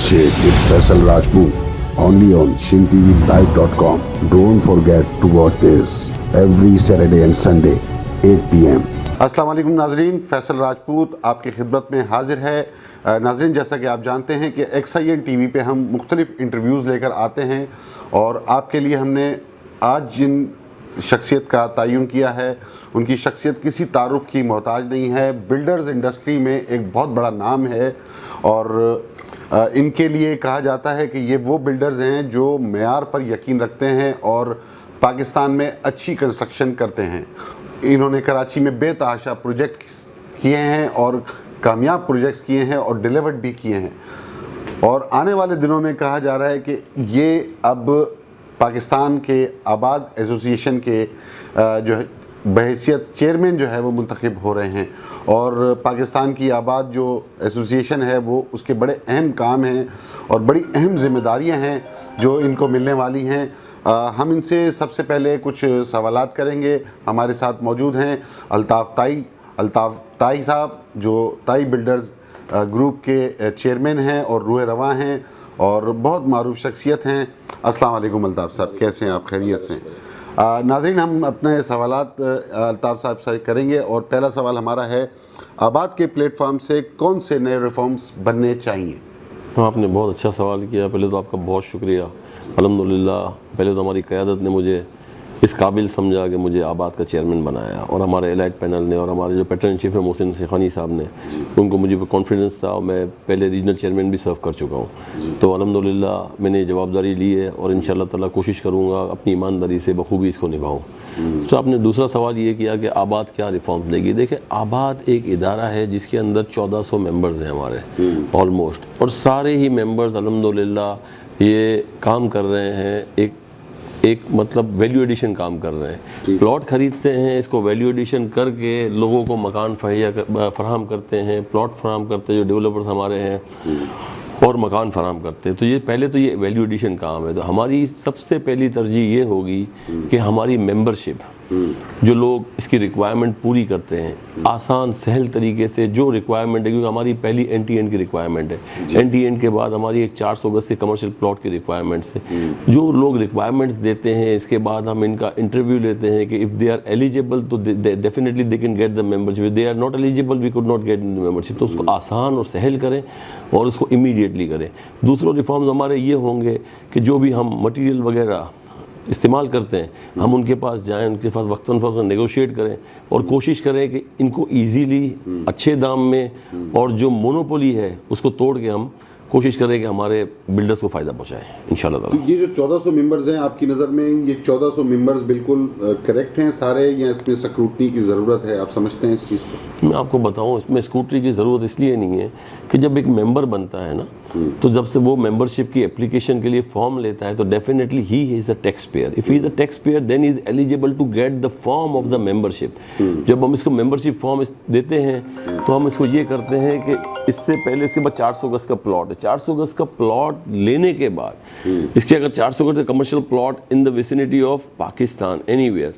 Estate with Faisal Rajput. Only on ShinTVLive.com. Don't forget to watch this every Saturday and Sunday 8 PM. السلام علیکم ناظرین، فیصل راجپوت آپ کی خدمت میں حاضر ہے۔ ناظرین، جیسا کہ آپ جانتے ہیں کہ XIN ٹی وی پہ ہم مختلف انٹرویوز لے کر آتے ہیں، اور آپ کے لیے ہم نے آج جن شخصیت کا تعین کیا ہے ان کی شخصیت کسی تعارف کی محتاج نہیں ہے۔ بلڈرز انڈسٹری میں ایک بہت بڑا نام ہے، اور ان کے لیے کہا جاتا ہے کہ یہ وہ بلڈرز ہیں جو معیار پر یقین رکھتے ہیں اور پاکستان میں اچھی کنسٹرکشن کرتے ہیں۔ انہوں نے کراچی میں بے تحاشا پروجیکٹس کیے ہیں اور کامیاب پروجیکٹس کیے ہیں اور ڈیلیورڈ بھی کیے ہیں، اور آنے والے دنوں میں کہا جا رہا ہے کہ یہ اب پاکستان کے آباد ایسوسی ایشن کے جو ہے بحیثیت چیئرمین جو ہے وہ منتخب ہو رہے ہیں، اور پاکستان کی آباد جو ایسوسی ایشن ہے وہ اس کے بڑے اہم کام ہیں اور بڑی اہم ذمہ داریاں ہیں جو ان کو ملنے والی ہیں۔ ہم ان سے سب سے پہلے کچھ سوالات کریں گے۔ ہمارے ساتھ موجود ہیں الطاف طائی صاحب، جو طائی بلڈرز گروپ کے چیئرمین ہیں اور روح رواں ہیں اور بہت معروف شخصیت ہیں۔ السلام علیکم الطاف صاحب، کیسے ہیں آپ؟ خیریت سے؟ ناظرین، ہم اپنے سوالات الطاف صاحب سے کریں گے، اور پہلا سوال ہمارا ہے، آباد کے پلیٹ فارم سے کون سے نئے ریفارمز بننے چاہیے؟ آپ نے بہت اچھا سوال کیا۔ پہلے تو آپ کا بہت شکریہ۔ الحمدللہ پہلے تو ہماری قیادت نے مجھے اس قابل سمجھا کہ مجھے آباد کا چیئرمین بنایا، اور ہمارے الائٹ پینل نے اور ہمارے جو پیٹرن چیف ہیں محسن سیخانی صاحب نے، ان کو مجھے کانفیڈنس تھا، اور میں پہلے ریجنل چیئرمین بھی سرو کر چکا ہوں، تو الحمدللہ میں نے جوابداری لی ہے، اور انشاءاللہ تعالیٰ کوشش کروں گا اپنی ایمانداری سے بخوبی اس کو نبھاؤں۔ تو آپ نے دوسرا سوال یہ کیا کہ آباد کیا ریفارم دے گی۔ دیکھیں، آباد ایک ادارہ ہے جس کے اندر 1400 ممبرز ہیں ہمارے آلموسٹ، اور سارے ہی ممبرز الحمدللہ یہ کام کر رہے ہیں، ایک مطلب ویلیو ایڈیشن کام کر رہے ہیں۔ پلاٹ خریدتے ہیں، اس کو ویلیو ایڈیشن کر کے لوگوں کو مکان فراہم کرتے ہیں، پلاٹ فراہم کرتے ہیں جو ڈیولپرز ہمارے ہیں، اور مکان فراہم کرتے ہیں۔ تو یہ پہلے تو یہ ویلیو ایڈیشن کام ہے۔ تو ہماری سب سے پہلی ترجیح یہ ہوگی کہ ہماری ممبرشپ، جو لوگ اس کی ریکوائرمنٹ پوری کرتے ہیں آسان سہل طریقے سے، جو ریکوائرمنٹ ہے، کیونکہ ہماری پہلی NT&N کی ریکوائرمنٹ ہے، NT&N کے بعد ہماری ایک 400 گز کے کمرشل پلاٹ کی ریکوائرمنٹس ہے۔ جو لوگ ریکوائرمنٹس دیتے ہیں، اس کے بعد ہم ان کا انٹرویو لیتے ہیں کہ اف دے آر ایلیجیبل تو definitely they can get the membership, they are not eligible we could not get membership. تو اس کو آسان اور سہل کریں اور اس کو امیڈیٹلی کریں۔ دوسرے ریفارمز ہمارے یہ ہوں گے کہ جو بھی ہم مٹیریل وغیرہ استعمال کرتے ہیں، ہم ان کے پاس جائیں، ان کے پاس وقتاً فوقتاً نیگوشیٹ کریں، اور کوشش کریں کہ ان کو ایزیلی اچھے دام میں، اور جو مونوپولی ہے اس کو توڑ کے ہم کوشش کریں کہ ہمارے بلڈرز کو فائدہ پہنچائیں انشاءاللہ تعالیٰ۔ یہ جو 1400 ممبرز ہیں آپ کی نظر میں، یہ 1400 ممبرز بالکل کریکٹ ہیں سارے، یا اس میں سکروٹنی کی ضرورت ہے؟ آپ سمجھتے ہیں اس چیز کو؟ میں آپ کو بتاؤں، اس میں اسکروٹنی کی ضرورت اس لیے نہیں ہے کہ جب ایک ممبر بنتا ہے نا، تو جب سے وہ ممبرشپ کی اپلیکیشن کے لیے فارم لیتا ہے تو definitely he is a tax payer. If he is a tax payer then he is eligible to get the form of the membership. جب ہم اس کو ممبرشپ فارم دیتے ہیں تو ہم اس کو یہ کرتے ہیں کہ اس سے پہلے اس کے بعد 400 گز کا پلاٹ ہے، 400 گز کا پلاٹ لینے کے بعد اس کے اگر 400 گز کا commercial plot in the vicinity of Pakistan any where,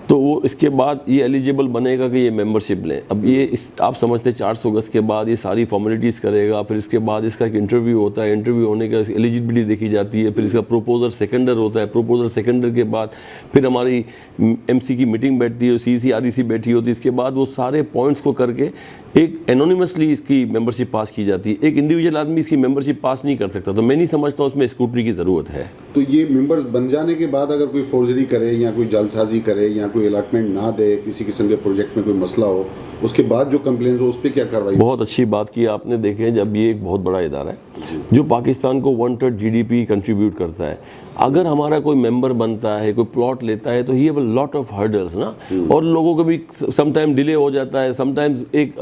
تو وہ اس کے بعد یہ ایلیجیبل بنے گا کہ یہ ممبرشپ لیں۔ اب یہ آپ سمجھتے ہیں 400 گز کے بعد یہ ساری فارمیلٹیز کرے گا، پھر اس کے بعد اس کا ایک انٹرویو ہوتا ہے، انٹرویو ہونے کا ایلیجیبلٹی دیکھی جاتی ہے، پھر اس کا پروپوزل سیکنڈر ہوتا ہے، پروپوزل سیکنڈر کے بعد پھر ہماری MC کی میٹنگ بیٹھتی ہے، CC REC بیٹھی ہوتی ہے، اس کے بعد وہ سارے پوائنٹس کو کر کے ایک انونیمسلی اس کی ممبرشپ پاس کی جاتی ہے۔ ایک انڈیویجول آدمی اس کی ممبرشپ پاس نہیں کر سکتا، تو میں نہیں سمجھتا اس میں اسکروٹنی کی ضرورت ہے۔ تو یہ ممبرز بن جانے کے بعد اگر کوئی فورجری کرے یا کوئی جعل سازی کرے یا کوئی الاٹمنٹ نہ دے، کسی قسم کے پروجیکٹ میں کوئی مسئلہ ہو، اس کے بعد جو کمپلینز ہو اس پہ کیا کارروائی؟ بہت اچھی بات کی آپ نے۔ دیکھیں، جب یہ ایک بہت بڑا ادارہ ہے جو پاکستان کو 1/3 GDP کنٹریبیوٹ کرتا ہے، اگر ہمارا کوئی ممبر بنتا ہے، کوئی پلاٹ لیتا ہے، تو he have a lot of hurdles نا، اور لوگوں کو بھی سم ٹائم ڈیلے ہو جاتا ہے، سم ٹائمز ایک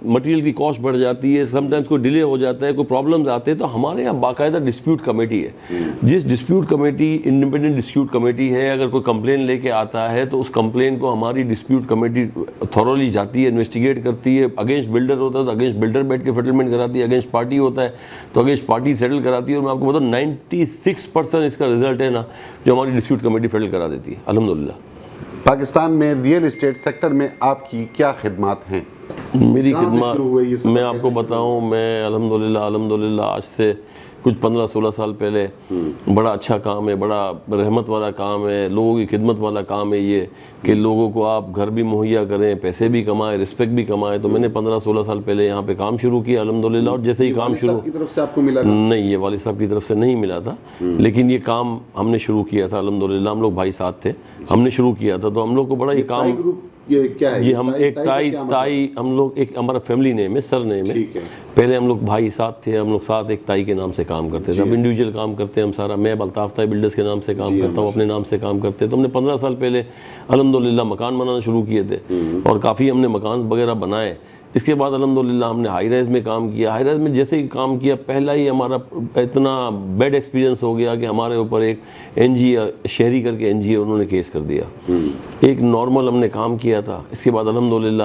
مٹیریل کی کاسٹ بڑھ جاتی ہے، سم ٹائمز کوئی ڈیلے ہو جاتا ہے، کوئی پرابلمز آتے ہیں۔ تو ہمارے یہاں باقاعدہ ڈسپیوٹ کمیٹی ہے، جس dispute committee independent dispute committee ہے، اگر کوئی کمپلین لے کے آتا ہے تو اس کمپلین کو ہماری ڈسپیوٹ کمیٹی تھورولی جاتی ہے، انویسٹیگیٹ کرتی ہے۔ اگینسٹ بلڈر ہوتا ہے تو اگینسٹ بلڈر بیٹھ کے سیٹلمنٹ کراتی ہے، اگینسٹ پارٹی ہوتا ہے تو اگینسٹ پارٹی سیٹل کراتی ہے، اور میں آپ کو بتاؤں 96% اس کا رزلٹ ہے نا جو ہماری ڈسپیوٹ کمیٹی سیٹل کرا دیتی ہے الحمدللہ۔ پاکستان میں ریئل اسٹیٹ سیکٹر میں آپ کی کیا خدمات ہیں؟ میری کہاں سے شروع ہوئے یہ خدمات سفر؟ میں آپ کو بتاؤں، میں الحمدللہ آج سے کچھ 15-16 سال پہلے بڑا اچھا کام ہے، بڑا رحمت والا کام ہے، لوگوں کی خدمت والا کام ہے یہ کہ لوگوں کو آپ گھر بھی مہیا کریں، پیسے بھی کمائیں، رسپیکٹ بھی کمائیں. تو میں نے 15-16 سال پہلے یہاں پہ کام شروع کیا الحمدللہ. اور جیسے ہی کام شروع، کی طرف سے آپ کو ملا؟ نہیں، یہ والد صاحب کی طرف سے نہیں ملا تھا، لیکن یہ کام ہم نے شروع کیا تھا الحمدللہ. ہم لوگ بھائی ساتھ تھے، ہم نے شروع کیا تھا. تو ہم لوگ کو بڑا یہ کام، یہ کیا ہے؟ یہ ہم ایک تائی ہم لوگ، ایک ہمارا فیملی نیم ہے، سر نیم ہے. پہلے ہم لوگ بھائی ساتھ تھے، ہم لوگ ساتھ ایک تائی کے نام سے کام کرتے تھے. اب انڈیویجول کام کرتے ہیں ہم سارا. میں الطاف تائی بلڈرز کے نام سے کام کرتا ہوں، اپنے نام سے کام کرتے ہیں. تو ہم نے 15 سال پہلے الحمدللہ مکان بنانا شروع کیے تھے اور کافی ہم نے مکان وغیرہ بنائے. اس کے بعد الحمدللہ ہم نے ہائی رائز میں کام کیا. ہائی رائز میں جیسے ہی کام کیا، پہلا ہی ہمارا اتنا بیڈ ایکسپیرینس ہو گیا کہ ہمارے اوپر ایک این جی شہری کر کے این جی انہوں نے کیس کر دیا. ایک نارمل ہم نے کام کیا تھا. اس کے بعد الحمدللہ،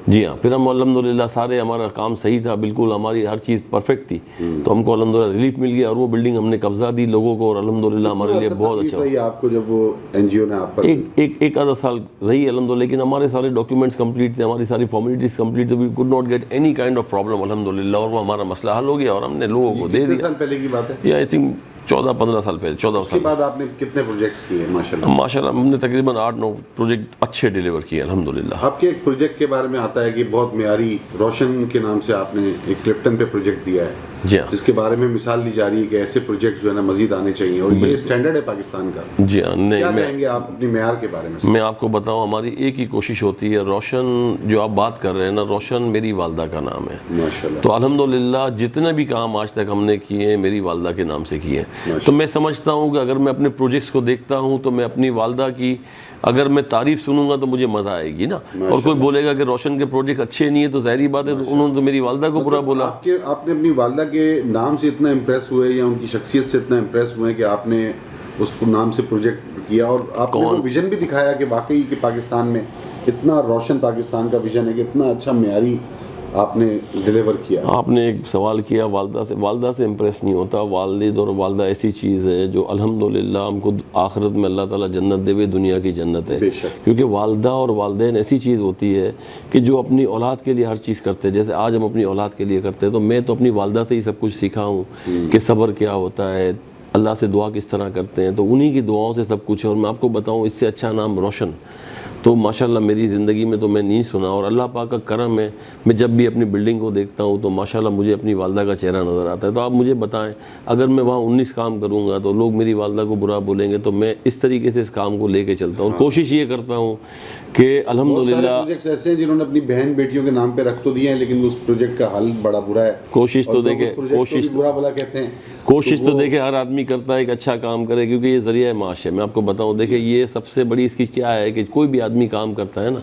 جی ہاں، پھر ہم الحمدللہ سارے ہمارا کام صحیح تھا، بالکل ہماری ہر چیز پرفیکٹ تھی. تو ہم کو الحمدللہ ریلیف مل گیا اور وہ بلڈنگ ہم نے قبضہ دی لوگوں کو، اور الحمدللہ ہمارے لیے بہت اچھا رہی آپ کو جب وہ این جی او نے آپ پر ایک آدھا سال رہی الحمدللہ. لیکن ہمارے سارے ڈاکیومنٹس کمپلیٹ تھے، ہماری ساری فارمیلٹیز کمپلیٹ تھے. We could not get any kind of problem الحمدللہ. اور وہ ہمارا مسئلہ حل ہو گیا اور ہم نے لوگوں کو دے دیا. کتنے سال پہلے کی بات ہے؟ یہ آئی تھنک 14-15 سال پہلے. 14 اس کے سال بعد آپ نے کتنے پروجیکٹس کیے ماشاءاللہ؟ ماشاءاللہ ہم نے تقریباً 8-9 پروجیکٹ اچھے ڈیلیور کیے الحمدللہ. آپ کے ایک پروجیکٹ کے بارے میں آتا ہے کہ بہت معیاری، روشن کے نام سے آپ نے ایک کلفٹن پہ پروجیکٹ دیا ہے، جی ہاں، جس کے بارے میں مثال دی جا رہی ہے کہ ایسے پروجیکٹ جو ہے نا مزید آنے چاہیے، اور یہ اسٹینڈرڈ ہے پاکستان کا. جی ہاں. نہیں، کیا کہیں گے آپ اپنی معیار کے بارے میں؟ میں آپ کو بتاؤں، ہماری ایک ہی کوشش ہوتی ہے. روشن جو آپ بات کر رہے ہیں نا، روشن میری والدہ کا نام ہے ماشاءاللہ. تو الحمدللہ جتنے بھی کام آج تک ہم نے کیے ہیں میری والدہ کے نام سے کیے ہیں. تو میں سمجھتا ہوں کہ اگر میں اپنے پروجیکٹس کو دیکھتا ہوں تو میں اپنی والدہ کی اگر میں تعریف سنوں گا تو مجھے مزہ آئے گی نا. اور کوئی بولے گا کہ روشن کے پروجیکٹ اچھے نہیں ہیں تو ظاہری بات ہے انہوں نے تو میری والدہ کو برا بولا. آپ نے اپنی والدہ کے نام سے اتنا امپریس ہوئے یا ان کی شخصیت سے اتنا امپریس ہوئے کہ آپ نے اس نام سے پروجیکٹ کیا، اور آپ نے وہ ویژن بھی دکھایا کہ واقعی کہ پاکستان میں اتنا روشن پاکستان کا ویژن ہے کہ اتنا اچھا معیاری آپ نے ڈیلیور کیا. آپ نے ایک سوال کیا والدہ سے امپریس نہیں ہوتا. والد اور والدہ ایسی چیز ہے جو الحمدللہ ہم کو آخرت میں اللہ تعالیٰ جنت دے، دنیا کی جنت ہے. کیونکہ والدہ اور والدین ایسی چیز ہوتی ہے کہ جو اپنی اولاد کے لیے ہر چیز کرتے ہیں. جیسے آج ہم اپنی اولاد کے لیے کرتے ہیں، تو میں تو اپنی والدہ سے ہی سب کچھ سیکھا ہوں کہ صبر کیا ہوتا ہے، اللہ سے دعا کس طرح کرتے ہیں. تو انہی کی دعاؤں سے سب کچھ ہے. اور میں آپ کو بتاؤں اس سے اچھا نام روشن تو ماشاءاللہ میری زندگی میں تو میں نہیں سنا. اور اللہ پاک کا کرم ہے، میں جب بھی اپنی بلڈنگ کو دیکھتا ہوں تو ماشاءاللہ مجھے اپنی والدہ کا چہرہ نظر آتا ہے. تو آپ مجھے بتائیں، اگر میں وہاں 19 کام کروں گا تو لوگ میری والدہ کو برا بولیں گے، تو میں اس طریقے سے اس کام کو لے کے چلتا ہوں. کوشش یہ کرتا ہوں کہ الحمدللہ پروجیکٹس ایسے ہیں جنہوں نے اپنی بہن بیٹیوں کے نام پہ رکھ تو دیے ہیں، لیکن اس پروجیکٹ کا حل بڑا برا ہے. کوشش تو دیکھیں، برا بلا کہتے ہیں. کوشش تو دیکھیں ہر آدمی کرتا ہے کہ اچھا کام کرے، کیونکہ یہ ذریعہ معاش ہے. میں آپ کو بتاؤں، دیکھیں یہ سب سے بڑی اس کی کیا ہے کہ کوئی بھی آدمی کام کرتا ہے نا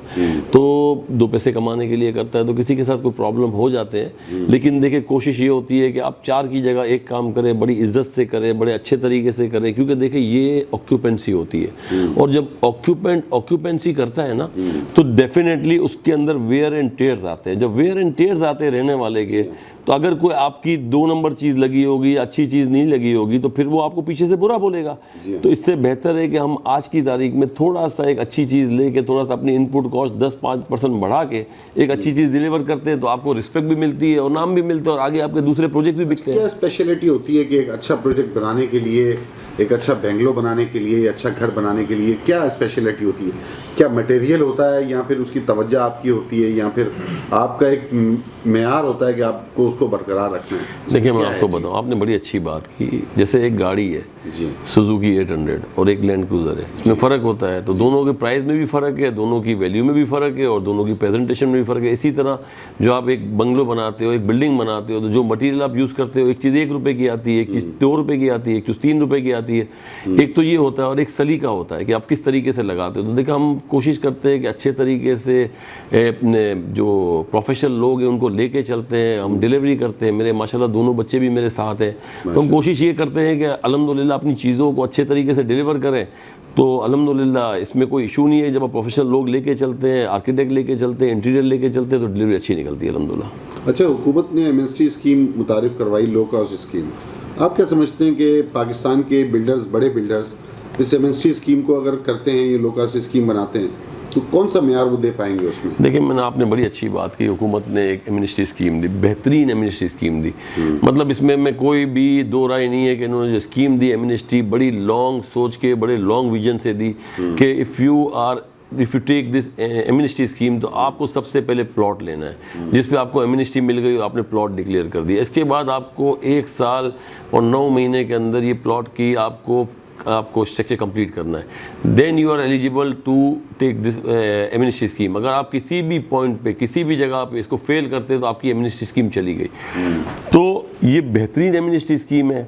تو 2 پیسے کمانے کے لیے کرتا ہے. تو کسی کے ساتھ کوئی پرابلم ہو جاتے ہیں، لیکن دیکھیں کوشش یہ ہوتی ہے کہ آپ 4 کی جگہ 1 کام کریں، بڑی عزت سے کریں، بڑے اچھے طریقے سے کریں. کیونکہ دیکھیں یہ آکیوپینسی ہوتی ہے، اور جب آکیوپینسی کرتا ہے نا تو ڈیفینیٹلی اس کے اندر ویئر اینڈ ٹیئرز آتے ہیں. جب ویئر اینڈ ٹیئرز آتے ہیں رہنے والے کے، تو اگر کوئی آپ کی 2 نمبر چیز لگی ہوگی، اچھی چیز نہیں لگی ہوگی، تو پھر وہ آپ کو پیچھے سے برا بولے گا. تو اس سے بہتر ہے کہ ہم آج کی تاریخ میں تھوڑا سا ایک اچھی چیز لے کے، تھوڑا سا اپنی ان پٹ کاسٹ 10-5% بڑھا کے ایک اچھی چیز ڈیلیور کرتے ہیں، تو آپ کو رسپیکٹ بھی ملتی ہے اور نام بھی ملتا ہے، اور آگے آپ کے دوسرے پروجیکٹ بھی بکتے ہیں. کیا اسپیشلٹی ہوتی ہے کہ ایک اچھا پروجیکٹ بنانے کے لیے، ایک اچھا بنگلو بنانے کے لیے، اچھا گھر بنانے کے لیے کیا اسپیشلٹی ہوتی ہے؟ کیا مٹیریل ہوتا ہے، یا پھر اس کی توجہ آپ کی ہوتی ہے، یا پھر آپ کا ایک معیار ہوتا ہے کہ آپ کو اس کو برقرار رکھنا ہے؟ دیکھیں میں آپ کو بتاؤں، آپ نے بڑی اچھی بات کی. جیسے ایک گاڑی ہے سوزوکی 800 اور ایک لینڈ کروزر ہے، اس میں فرق ہوتا ہے. تو دونوں کے پرائز میں بھی فرق ہے، دونوں کی ویلیو میں بھی فرق ہے، اور دونوں کی پریزنٹیشن میں بھی فرق ہے. اسی طرح جو آپ ایک بنگلو بناتے ہو، ایک بلڈنگ بناتے ہو، تو جو مٹیریل آپ یوز کرتے ہو، ایک چیز 1 روپے کی آتی ہے، ایک چیز 2 روپے کی آتی ہے، ایک چیز 3 روپے کی آتی ہے. ایک تو یہ ہوتا ہے، اور ایک سلیقہ ہوتا ہے کہ آپ کس طریقے سے لگاتے ہو. تو دیکھا ہم کوشش کرتے ہیں کہ اچھے طریقے سے اپنے جو پروفیشنل لوگ ہیں ان کو لے کے چلتے ہیں، ہم ڈیلیوری کرتے ہیں. میرے ماشاءاللہ دونوں بچے بھی میرے ساتھ ہیں، تو ہم کوشش یہ کرتے ہیں کہ الحمدللہ اپنی چیزوں کو اچھے طریقے سے ڈیلیور کریں. تو الحمدللہ اس میں کوئی ایشو نہیں ہے. جب آپ پروفیشنل لوگ لے کے چلتے ہیں، آرکیٹیکٹ لے کے چلتے ہیں، انٹیریئر لے کے چلتے ہیں، تو ڈیلیوری اچھی نکلتی ہے الحمدللہ. اچھا، حکومت نے MST اسکیم متعارف کروائی، لو کاسٹ اسکیم. آپ کیا سمجھتے ہیں کہ پاکستان کے بلڈرز، بڑے بلڈرز اس MST اسکیم کو اگر کرتے ہیں، یہ لو کاسٹ اسکیم بناتے ہیں، تو کون سا معیار وہ دے پائیں گے اس میں؟ دیکھیں میں نے آپ نے بڑی اچھی بات کی، حکومت نے ایک ایمنسٹی اسکیم دی، بہترین ایمنسٹی اسکیم دی، مطلب اس میں کوئی بھی دو رائے نہیں ہے کہ انہوں نے جو اسکیم دی ایمنسٹی بڑی لانگ سوچ کے، بڑے لانگ ویژن سے دی کہ if you take this Amnesty scheme تو آپ کو سب سے پہلے پلاٹ لینا ہے، جس پہ آپ کو ایمنسٹی مل گئی آپ نے پلاٹ ڈکلیئر کر دیا، اس کے بعد آپ کو 1 سال اور 9 مہینے کے اندر یہ پلاٹ کی آپ کو اسٹرکچر کمپلیٹ کرنا ہے، then you are eligible to take this amnesty scheme. اگر آپ کسی بھی پوائنٹ پہ کسی بھی جگہ پہ اس کو فیل کرتے تو آپ کی ایمنسٹی اسکیم چلی گئی۔ تو یہ بہترین ایمنسٹی اسکیم ہے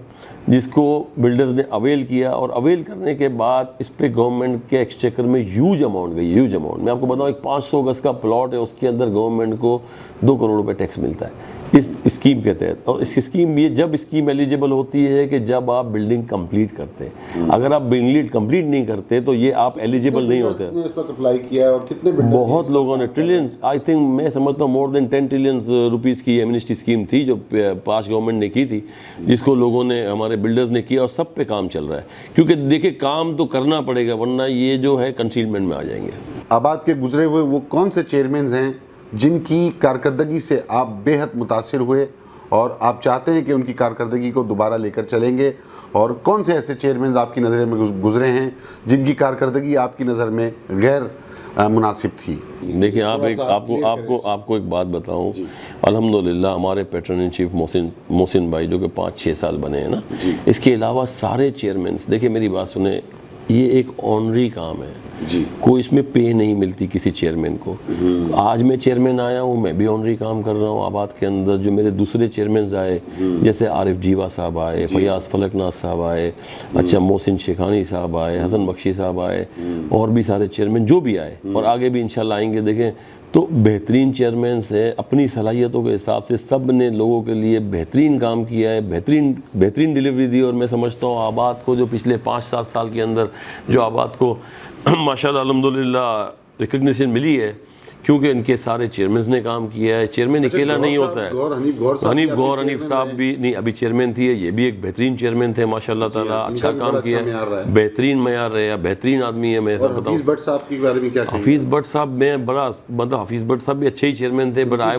جس کو بلڈرز نے اویل کیا، اور اویل کرنے کے بعد اس پہ گورنمنٹ کے ایکسچیکر میں ہیوج اماؤنٹ گئی، ہیوج اماؤنٹ۔ میں آپ کو بتاؤں ایک 500 گز کا پلاٹ ہے، اس کے اندر گورنمنٹ کو 2 کروڑ روپے ٹیکس ملتا ہے اس اسکیم کے تحت۔ اور اس اسکیم یہ جب اسکیم ایلیجیبل ہوتی ہے کہ جب آپ بلڈنگ کمپلیٹ کرتے ہیں، اگر آپ بلڈنگ کمپلیٹ نہیں کرتے تو یہ آپ ایلیجیبل نہیں ہوتے۔ اس وقت اپلائی کیا ہے اور کتنے بہت لوگوں نے ٹریلینز، آئی تھنک میں سمجھتا ہوں مور دین 10 ٹریلینز روپیز کی ایمنسٹی اسکیم تھی جو پاس گورنمنٹ نے کی تھی، جس کو لوگوں نے، ہمارے بلڈرز نے کیا، اور سب پہ کام چل رہا ہے، کیونکہ دیکھیں کام تو کرنا پڑے گا ورنہ یہ جو ہے کنسیلمنٹ میں آ جائیں گے۔ آباد کے گزرے ہوئے وہ کون سے چیئرمینز ہیں جن کی کارکردگی سے آپ بے حد متاثر ہوئے اور آپ چاہتے ہیں کہ ان کی کارکردگی کو دوبارہ لے کر چلیں گے، اور کون سے ایسے چیئرمینز آپ کی نظر میں گزرے ہیں جن کی کارکردگی آپ کی نظر میں غیر مناسب تھی؟ دیکھیں آپ کو ایک بات بتاؤں، الحمدللہ ہمارے پیٹرن ان چیف محسن بھائی جو کہ 5-6 سال بنے ہیں نا، اس کے علاوہ سارے چیئرمینز، دیکھیں میری بات سنیں، یہ ایک آنری کام ہے، کوئی اس میں پے نہیں ملتی کسی چیئرمین کو۔ آج میں چیئرمین آیا ہوں، میں بھی آنری کام کر رہا ہوں آباد کے اندر۔ جو میرے دوسرے چیئرمینز آئے، جیسے عارف جیوا صاحب آئے، فیاض فلک ناز صاحب آئے، اچھا محسن شیخانی صاحب آئے، حسن بخشی صاحب آئے، اور بھی سارے چیئرمین جو بھی آئے اور آگے بھی انشاءاللہ آئیں گے، دیکھیں تو بہترین چیئرمینز ہیں، اپنی صلاحیتوں کے حساب سے سب نے لوگوں کے لیے بہترین کام کیا ہے، بہترین ڈیلیوری دی۔ اور میں سمجھتا ہوں آباد کو جو پچھلے 5-7 سال کے اندر جو آباد کو ماشاءاللہ الحمدللہ ریکگنیشن ملی ہے، کیونکہ ان کے سارے چیئرمینز نے کام کیا ہے۔ چیئرمین اکیلا نہیں ہوتا ہے، حنیف صاحب بھی نہیں ابھی چیئرمین تھی، یہ بھی ایک بہترین چیئرمین تھے ماشاءاللہ تعالیٰ، اچھا کام کیا ہے، بہترین معیار رہا، بہترین آدمی ہے۔ میں بتاؤں حفیظ بٹ صاحب کے بارے میں کیا کہیں گے؟ حفیظ بٹ صاحب میں بڑا مطلب حفیظ بٹ صاحب بھی اچھے ہی چیئرمین تھے، but I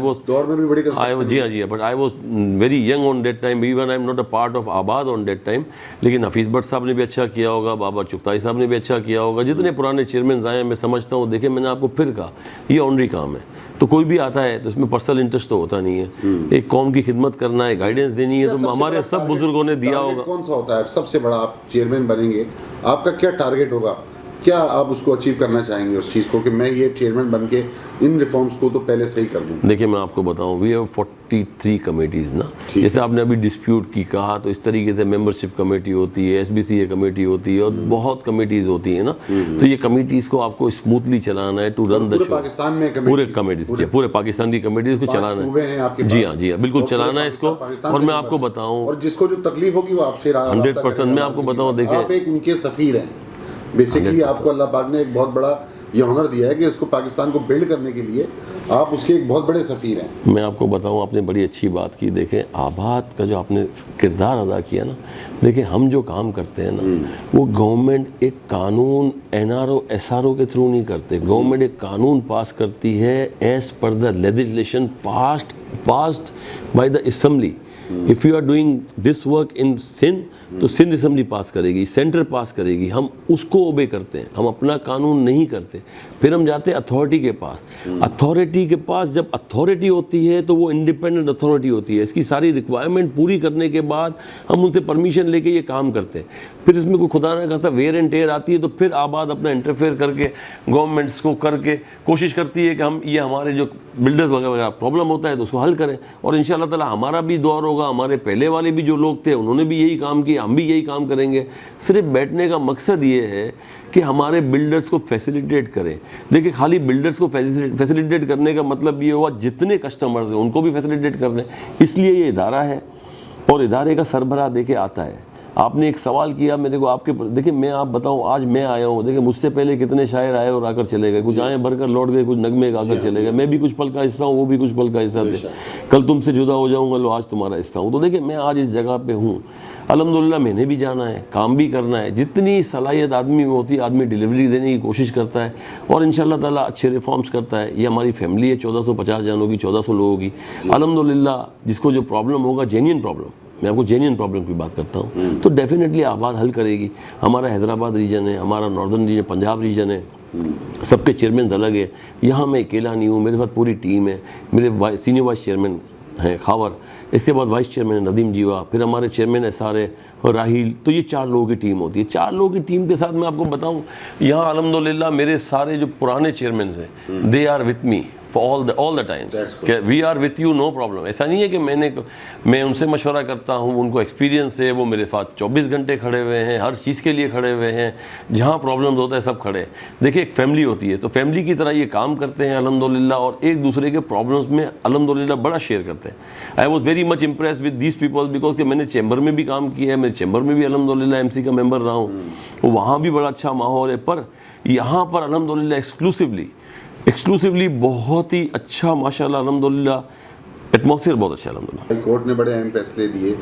was very young on that time, even I am not a part of آباد آن دیٹ ٹائم، لیکن حفیظ بٹ صاحب نے بھی اچھا کیا ہوگا، بابر چغتائی صاحب نے بھی اچھا کیا ہوگا، جتنے پرانے چیئرمینز آئے ہیں میں سمجھتا ہوں۔ دیکھیں میں نے آپ کو پھر کہا یہ آنری کام ہے، تو کوئی بھی آتا ہے تو اس میں پرسنل انٹرسٹ تو ہوتا نہیں ہے، ایک قوم کی خدمت کرنا ہے، گائیڈنس دینی ہے، تو ہمارے سب بزرگوں نے دیا ہوگا۔ کون سا ہوتا ہے سب سے بڑا؟ آپ چیئرمین بنیں گے، آپ کا کیا ٹارگیٹ ہوگا؟ کیا آپ اس کو اچیو کرنا چاہیں گے اس چیز کو کہ میں یہ چیئرمین بن کے ان ریفارمز کو تو پہلے صحیح کر دوں؟ دیکھیں میں آپ کو بتاؤں، وی ہیو 43 کمیٹیز نا، جیسے آپ نے ابھی ڈسپیوٹ کی کہا تو اس طریقے سے ممبرشپ کمیٹی ہوتی ہے، SBCA کمیٹی ہوتی ہے، اور بہت کمیٹیز ہوتی ہیں نا، تو یہ کمیٹیز کو آپ کو اسموتھلی چلانا ہے، ٹو رن دا شو۔ پاکستان میں پورے کمیٹیز، پورے پاکستان کی کمیٹیز کو چلانا ہے، جی ہاں بالکل چلانا ہے اس کو۔ اور میں آپ کو بتاؤں، اور جس کو جو تکلیف ہوگی وہ آپ سے 100% میں آپ کو بتاؤں، دیکھیں آپ ایک ان کے سفیر ہیں، بیسیکلی آپ کو اللہ پاک نے ایک بہت بڑا یہ آنر دیا ہے کہ اس کو پاکستان کو بلڈ کرنے کے لیے آپ اس کے ایک بہت بڑے سفیر ہیں۔ میں آپ کو بتاؤں، آپ نے بڑی اچھی بات کی، دیکھیں آباد کا جو آپ نے کردار ادا کیا نا، دیکھیں ہم جو کام کرتے ہیں نا وہ گورنمنٹ ایک قانون NRO SRO کے تھرو نہیں کرتے، گورنمنٹ ایک قانون پاس کرتی ہے as per the legislation passed by the assembly. If you are doing this work in Sindh تو سندھ اسمبلی پاس کرے گی، سینٹر پاس کرے گی، ہم اس کو اوبے کرتے ہیں، ہم اپنا قانون نہیں کرتے۔ پھر ہم جاتے ہیں اتھارٹی کے پاس، اتھارٹی کے پاس جب اتھارٹی ہوتی ہے تو وہ انڈیپینڈنٹ اتھارٹی ہوتی ہے، اس کی ساری ریکوائرمنٹ پوری کرنے کے بعد ہم ان سے پرمیشن لے کے یہ کام کرتے ہیں۔ پھر اس میں کوئی خدا نہ خاصا ویئر اینڈ ٹیئر آتی ہے تو پھر آباد اپنا انٹرفیئر کر کے گورنمنٹس کو کر کے کوشش کرتی ہے کہ ہم یہ ہمارے جو بلڈرز وغیرہ پرابلم ہوتا ہے تو اس کو حل کریں، اور ان شاء اللہ تعالیٰ ہمارا بھی دور ہوگا، ہمارے پہلے والے بھی جو لوگ تھے انہوں نے بھی یہی کام کیا، ہم بھی یہی کام کریں گے۔ صرف بیٹھنے کا مقصد یہ ہے کہ ہمارے بلڈرز کو فیسیلیٹیٹ کریں۔ دیکھیں خالی بلڈرز کو فیسیلیٹیٹ کرنے کا مطلب یہ ہوا جتنے کسٹمرز ہیں ان کو بھی فیسیلیٹیٹ کر لیں، اس لیے یہ ادارہ ہے، اور ادارے کا سربراہ دیکھے آتا ہے، آپ نے ایک سوال کیا میرے کو آپ کے، دیکھیں میں آپ بتاؤں آج میں آیا ہوں، دیکھیں مجھ سے پہلے کتنے شاعر آئے اور آ کر چلے گئے، کچھ آئے بھر کر لوٹ گئے، کچھ نغمے گا کر چلے گئے، میں بھی کچھ پل کا حصہ ہوں، وہ بھی کچھ پل کا حصہ تھے، کل تم سے جدا ہو جاؤں گا لو آج تمہارا حصہ ہوں۔ تو دیکھیں میں آج اس جگہ پہ ہوں، الحمدللہ میں نے بھی جانا ہے، کام بھی کرنا ہے، جتنی صلاحیت آدمی میں ہوتی ہے آدمی ڈیلیوری دینے کی کوشش کرتا ہے اور انشاءاللہ تعالیٰ اچھے ریفارمز کرتا ہے۔ یہ ہماری فیملی ہے 1450 جانوں کی، 1400 لوگوں کی، الحمدللہ جس کو جو پرابلم ہوگا، جینین پرابلم، میں آپ کو جینین پرابلم کی بات کرتا ہوں، تو ڈیفینیٹلی آباد حل کرے گی۔ ہمارا حیدرآباد ریجن ہے، ہمارا ناردرن ریجن، پنجاب ریجن ہے، سب کے چیئرمینز الگ ہے، یہاں میں اکیلا نہیں ہوں، میرے ساتھ پوری ٹیم ہے، میرے سینئر وائس چیئرمین ہیں خاور، اس کے بعد وائس چیئرمین ندیم جیوا، پھر ہمارے چیئرمین SRA اور راہیل، تو یہ 4 لوگوں کی ٹیم ہوتی ہے۔ 4 لوگوں کی ٹیم کے ساتھ میں آپ کو بتاؤں یہاں الحمدللہ میرے سارے جو پرانے چیئرمینز ہیں they are with me for all the times کہ we are with you no problem. ایسا نہیں ہے کہ میں ان سے مشورہ کرتا ہوں، ان کو ایکسپیرینس ہے، وہ میرے ساتھ 24 گھنٹے کھڑے ہوئے ہیں، ہر چیز کے لیے کھڑے ہوئے ہیں، جہاں پرابلمز ہوتا ہے سب کھڑے۔ دیکھیں ایک فیملی ہوتی ہے تو فیملی کی طرح یہ کام کرتے ہیں الحمدللہ، اور ایک دوسرے کے پرابلمز میں الحمدللہ بڑا شیئر کرتے ہیں۔ I was very much impress with these people because کہ میں نے چیمبر میں بھی کام کیا ہے، میں چیمبر میں بھی الحمدللہ MC کا ممبر رہا ہوں، وہاں بھی بڑا اچھا ماحول ہے، پر یہاں پر الحمدللہ ایکسکلوسیولی بہت ہی اچھا ماشاءاللہ الحمدللہ ایٹماسفیئر بہت اچھا الحمدللہ۔ ہائی کورٹ نے بڑے اہم فیصلے دیے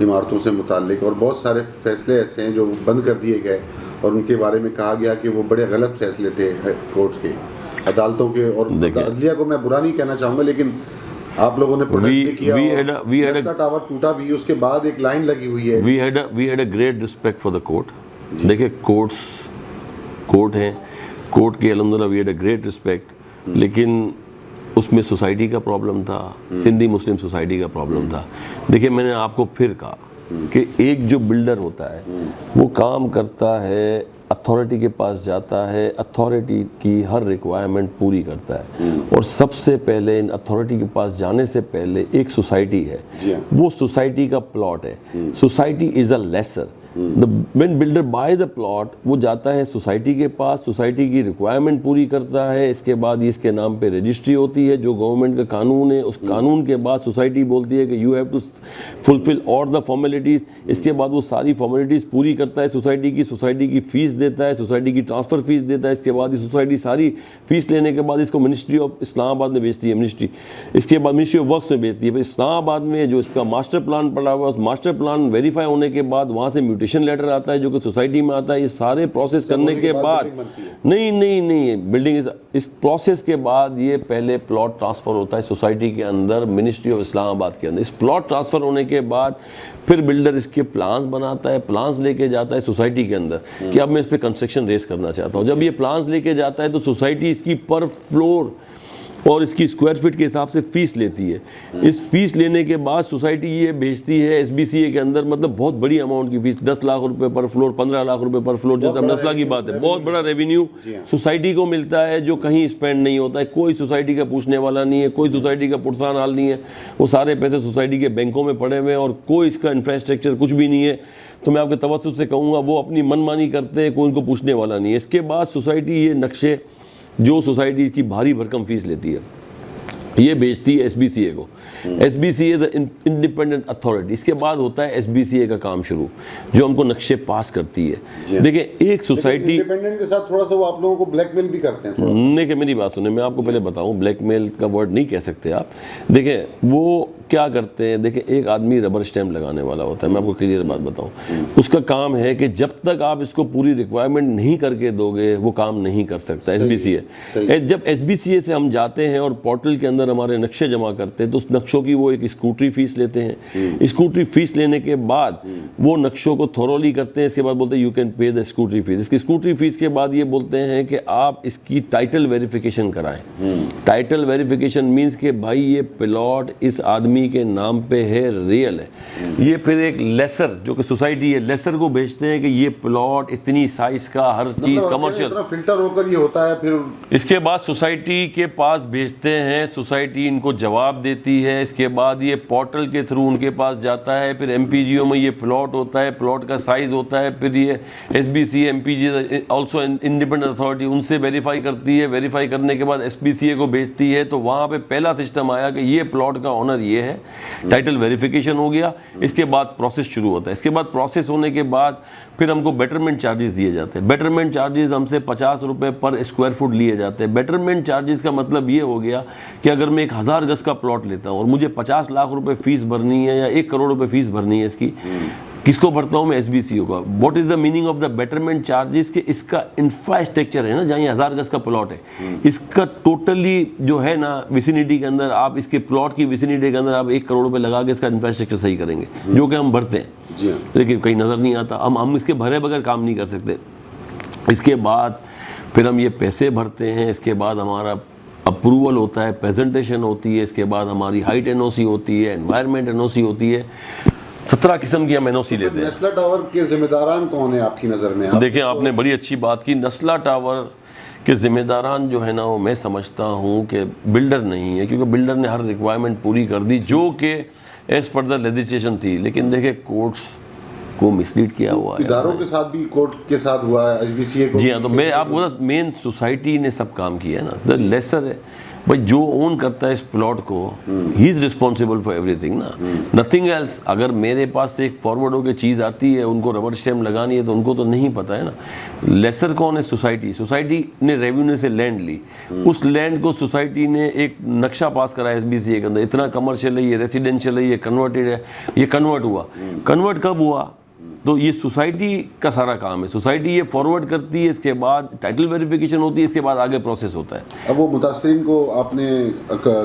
عمارتوں سے متعلق، اور بہت سارے فیصلے ایسے ہیں جو بند کر دیے گئے اور ان کے بارے میں کہا گیا کہ وہ بڑے غلط فیصلے تھے کورٹ کے، عدالتوں کے، اور عدلیہ کو میں برا نہیں کہنا چاہوں گا، لیکن آپ لوگوں نے پروٹیسٹ بھی کیا، ٹیسلا ٹاور ٹوٹا بھی، اس کے بعد ایک لائن لگی ہوئی ہے۔ We had a great respect for the court. دیکھیں کورٹ ہیں، کورٹ کی الحمدللہ we had a great respect, لیکن اس میں سوسائٹی کا پرابلم تھا، سندھی مسلم سوسائٹی کا پرابلم تھا۔ دیکھیں میں نے آپ کو پھر کہا کہ ایک جو بلڈر ہوتا ہے وہ کام کرتا ہے، اتھارٹی کے پاس جاتا ہے، اتھارٹی کی ہر ریکوائرمنٹ پوری کرتا ہے، اور سب سے پہلے ان اتھارٹی کے پاس جانے سے پہلے ایک سوسائٹی ہے، وہ سوسائٹی کا پلاٹ ہے، society is a lesser. when builder buy the plot وہ جاتا ہے سوسائٹی کے پاس، سوسائٹی کی ریکوائرمنٹ پوری کرتا ہے، اس کے بعد اس کے نام پہ رجسٹری ہوتی ہے جو گورنمنٹ کا قانون ہے، اس قانون کے بعد سوسائٹی بولتی ہے کہ you have to fulfil all the formalities, اس کے بعد وہ ساری فارمیلٹیز پوری کرتا ہے سوسائٹی کی فیس دیتا ہے، سوسائٹی کی ٹرانسفر فیس دیتا ہے، اس کے بعد سوسائٹی ساری فیس لینے کے بعد اس کو منسٹری آف اسلام آباد میں بھیجتی ہے، منسٹری، اس کے بعد منسٹری آف ورکس میں بھیجتی ہے، پھر اسلام آباد میں جو اس کا ماسٹر پلان پڑا ہوا ہے، اس ماسٹر پلان ویریفائی ہونے کے بعد وہاں سے میوٹیشن لیٹر آتا ہے جو کہ سوسائٹی میں آتا ہے، یہ سارے پروسیس کرنے کے بعد نہیں بلڈنگ، اس پروسیس کے بعد یہ پہلے پلاٹ ٹرانسفر ہوتا ہے سوسائٹی کے اندر، منسٹری آف اسلام آباد کے اندر، اس پلاٹ ٹرانسفر ہونے کے بعد پھر بلڈر اس کے پلانز بناتا ہے، پلانز لے کے جاتا ہے سوسائٹی کے اندر کہ اب میں اس پہ کنسٹرکشن ریز کرنا چاہتا ہوں۔ جب یہ پلانز لے کے جاتا ہے تو سوسائٹی اس کی پر فلور اور اس کی اسکوائر فٹ کے حساب سے فیس لیتی ہے، اس فیس لینے کے بعد سوسائٹی یہ بھیجتی ہے SBCA کے اندر، مطلب بہت بڑی اماؤنٹ کی فیس، 10 لاکھ روپے پر فلور، 15 لاکھ روپے پر فلور، جیسے مسئلہ کی بات ہے، بہت بڑا ریونیو سوسائٹی کو ملتا ہے جو کہیں اسپینڈ نہیں ہوتا ہے، کوئی سوسائٹی کا پوچھنے والا نہیں ہے، کوئی سوسائٹی کا پرسان حال نہیں ہے، وہ سارے پیسے سوسائٹی کے بینکوں میں پڑے ہوئے ہیں اور کوئی اس کا انفراسٹرکچر کچھ بھی نہیں ہے۔ تو میں آپ کے توسط سے کہوں گا وہ اپنی من مانی کرتے ہیں، کوئی ان کو پوچھنے والا نہیں ہے۔ اس کے بعد سوسائٹی یہ نقشے جو سوسائٹی اس کی بھاری بھرکم فیس لیتی ہے یہ بیچتی ہے SBCA کو، SBCA از انڈیپینڈنٹ اتھارٹی، اس کے بعد ہوتا ہے SBCA کا کام شروع جو ہم کو نقشے پاس کرتی ہے۔ دیکھیں ایک سوسائٹی انڈیپینڈنٹ کے ساتھ تھوڑا سا وہ آپ لوگوں کو بلیک میل بھی کرتے ہیں، نہیں کہ میری بات سنیں، میں آپ کو پہلے بتاؤں، بلیک میل کا ورڈ نہیں کہہ سکتے آپ۔ دیکھیں وہ کیا کرتے ہیں، دیکھیں ایک آدمی ربر اسٹیمپ لگانے والا ہوتا ہے، میں آپ کو کلیئر بات بتاؤں، اس کا کام ہے کہ جب تک آپ اس کو پوری ریکوائرمنٹ نہیں کر کے دو گے وہ کام نہیں کر سکتا SBCA۔ جب SBCA سے ہم جاتے ہیں اور پورٹل کے اندر ہمارے نقشے جمع کرتے ہیں تو اس نقشوں کی وہ ایک اسکوٹری فیس لیتے ہیں، اسکوٹری فیس لینے کے بعد وہ نقشوں کو تھورولی کرتے ہیں، اس کے بعد بولتے ہیں you can pay the security fee. اس کی اسکوٹری فیس کے بعد یہ بولتے ہیں کہ آپ اس کی ٹائٹل ویریفیکیشن کرائیں۔ ٹائٹل ویریفیکیشن مینس کہ بھائی یہ پلاٹ اس آدمی کے نام پہ ہے، ریئل ہے۔ یہ پھر ایک لیسر جو کہ سوسائٹی ہے، لیسر کو بھیجتے ہیں کہ یہ پلاٹ اتنی سائز کا، ہر چیز کمرشل، فلٹر ہو کر یہ ہوتا ہے۔ پھر اس کے بعد سوسائٹی کے پاس بھیجتے ہیں، سوسائٹی ان کو جواب دیتی ہے، اس کے بعد یہ پورٹل کے تھرو ان کے پاس جاتا ہے، پھر MPGO میں یہ پلاٹ ہوتا ہے، پلاٹ کا سائز ہوتا ہے، پھر یہ SBCA MPG also independent authority in سے ویریفائی کرتی ہے، ویریفائی کرنے کے بعد SBCA کو بھیجتی ہے۔ تو وہاں پہ پہلا سسٹم آیا کہ یہ پلاٹ کا آنر یہ ہے. ٹائٹل ویریفیکیشن ہو گیا, اس کے بعد پروسیس شروع ہوتا ہے. اس کے بعد پروسیس ہونے کے بعد پھر ہم کو بیٹرمنٹ چارجز دیے جاتے ہیں. بیٹرمنٹ چارجز ہم سے 50 روپے پر اسکوائر فٹ لیے جاتے ہیں. بیٹرمنٹ چارجز کا مطلب یہ ہو گیا کہ اگر میں 1000 گز کا پلاٹ لیتا ہوں اور مجھے 50 لاکھ روپے فیس بھرنی ہے یا 1 کروڑ روپے فیس بھرنی ہے, اس کی کس کو بھرتا ہوں میں؟ ایس بی سی او کا. What is the meaning of the betterment charges? کہ اس کا انفراسٹرکچر ہے نا, جہاں 1000 گز کا پلاٹ ہے, اس کا ٹوٹلی جو ہے نا ویسینٹی کے اندر, آپ اس کے پلاٹ کی ویسینٹی کے اندر آپ 1 کروڑ روپے لگا کے اس کا انفراسٹرکچر صحیح کریں گے, جو کہ ہم بھرتے ہیں لیکن کہیں نظر نہیں آتا. ہم اس کے بھرے بغیر کام نہیں کر سکتے. اس کے بعد پھر ہم یہ پیسے بھرتے ہیں, اس کے بعد ہمارا اپروول ہوتا ہے, پریزنٹیشن ہوتی ہے, اس کے بعد ہماری ہائٹ این او سی ہوتی ہے, انوائرمنٹ این او سی ہوتی ہے, 17 قسم کی ہم این او سی لیتے ہیں. نسلا ٹاور کے ذمہ داران کون ہیں آپ کی نظر میں؟ دیکھیں آپ نے بڑی اچھی بات کی. نسلا ٹاور کے ذمہ داران جو ہے نا, وہ میں سمجھتا ہوں کہ بلڈر نہیں ہے, کیونکہ بلڈر نے ہر ریکوائرمنٹ پوری کر دی جو کہ ایز پر دا لیجسلیشن تھی. لیکن دیکھیں کورٹس کو مسلیڈ کیا ہوا ہے, اداروں کے ساتھ بھی کورٹ کے ساتھ ہوا ہے, ایس بی سی اے کو. جی ہاں, تو میں آپ کو مین سوسائٹی نے سب کام کیا ہے نا. دا لیسر ہے بھائی, جو اون کرتا ہے اس پلاٹ کو, he is responsible for everything نا, نتھنگ ایلس. اگر میرے پاس سے ایک فارورڈ ہو کے چیز آتی ہے, ان کو ربر اسٹیمپ لگانی ہے, تو ان کو تو نہیں پتہ ہے نا. لیسر کون ہے؟ سوسائٹی. سوسائٹی نے ریونیو سے لینڈ لی, اس لینڈ کو سوسائٹی نے ایک نقشہ پاس کرا ایس بی سی اے کے اندر, اتنا کمرشل ہے, یہ ریسیڈینشیل ہے, یہ کنورٹیڈ ہے, یہ کنورٹ ہوا. کنورٹ کب ہوا؟ تو یہ سوسائٹی کا سارا کام ہے. سوسائٹی یہ فارورڈ کرتی ہے, اس کے بعد ٹائٹل ویریفیکیشن ہوتی ہے, اس کے بعد آگے پروسیس ہوتا ہے. اب وہ متاثرین کو آپ نے